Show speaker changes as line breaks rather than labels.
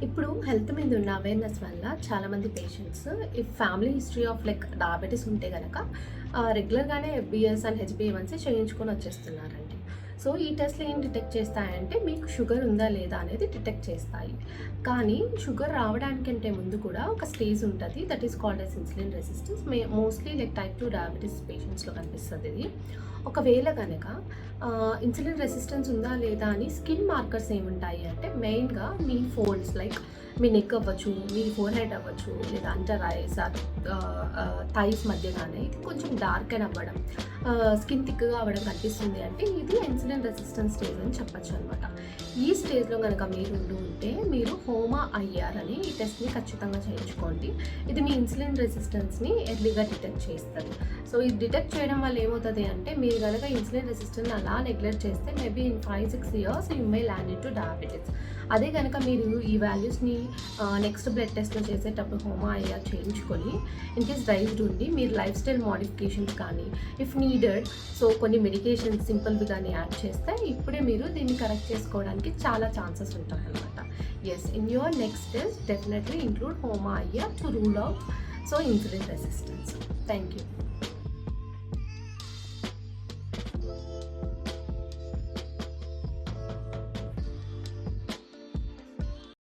ఇప్పుడు హెల్త్ మీద ఉన్న అవేర్‌నెస్ వల్ల చాలామంది పేషెంట్స్ ఈ ఫ్యామిలీ హిస్టరీ ఆఫ్ డయాబెటిస్ ఉంటే గనక రెగ్యులర్‌గానే ఎఫ్‌బీఎస్ అండ్ హెచ్‌బీఏవన్సీ చేయించుకొని వచ్చేస్తున్నారండి. సో, ఈ టెస్ట్‌లు ఏం డిటెక్ట్ చేస్తాయంటే మీకు షుగర్ ఉందా లేదా అనేది డిటెక్ట్ చేస్తాయి. కానీ షుగర్ రావడానికంటే ముందు కూడా ఒక స్టేజ్ ఉంటది. That is called as insulin resistance. Mostly type 2 diabetes పేషెంట్స్‌లో కనిపిస్తది ఇది. ఒకవేళ గనక ఇన్సులిన్ రెసిస్టెన్స్ ఉందా లేదా అని స్కిన్ మార్కర్స్ ఏముంటాయి అంటే మెయిన్‌గా మీ ఫోల్డ్స్ మీ నెక్ అవ్వచ్చు, మీ ఫోర్‌హెడ్ అవ్వచ్చు, లేదా అండర్ ఐస్ థైస్ మధ్య గానీ ఇది కొంచెం డార్కెన్ అవ్వడం, స్కిన్ థిక్‌గా అవ్వడం కనిపిస్తుంది అంటే ఇది ఇన్సులిన్ రెసిస్టెన్స్ స్టేజ్ అని చెప్పొచ్చనమాట. ఈ స్టేజ్‌లో గనక మీరు ఉంటే మీరు హోమా ఐఆర్ అని ఈ టెస్ట్‌ని ఖచ్చితంగా చేయించుకోండి. ఇది మీ ఇన్సులిన్ రెసిస్టెన్స్‌ని ఎర్లీగా డిటెక్ట్ చేస్తది. సో, ఇది డిటెక్ట్ చేయడం వల్ల ఏమవుతది అంటే మీరు గనక ఇన్సులిన్ రెసిస్టెన్స్ అలా నెగ్లెక్ట్ చేస్తే maybe in 5, 6 years you may land into diabetes. అదే గనక మీరు ఈ వాల్యూస్‌ని నెక్స్ట్ బ్లడ్ టెస్ట్‌లో చేసేటప్పుడు హోమా ఐఆర్ చేయించుకొని ఇన్‌కేస్ రైజ్డ్ ఉండి మీరు లైఫ్ స్టైల్ మోడిఫికేషన్స్ కానీ ఇఫ్ నీడెడ్ సో కొన్ని మెడికేషన్స్ సింపుల్‌వి కానీ యాడ్ చేస్తే ఇప్పుడే మీరు దీన్ని కరెక్ట్ చేసుకోవడానికి చాలా ఛాన్సెస్ ఉంటాయన్నమాట. Yes, in your next test definitely include HOMA IR to rule out insulin resistance. Thank you.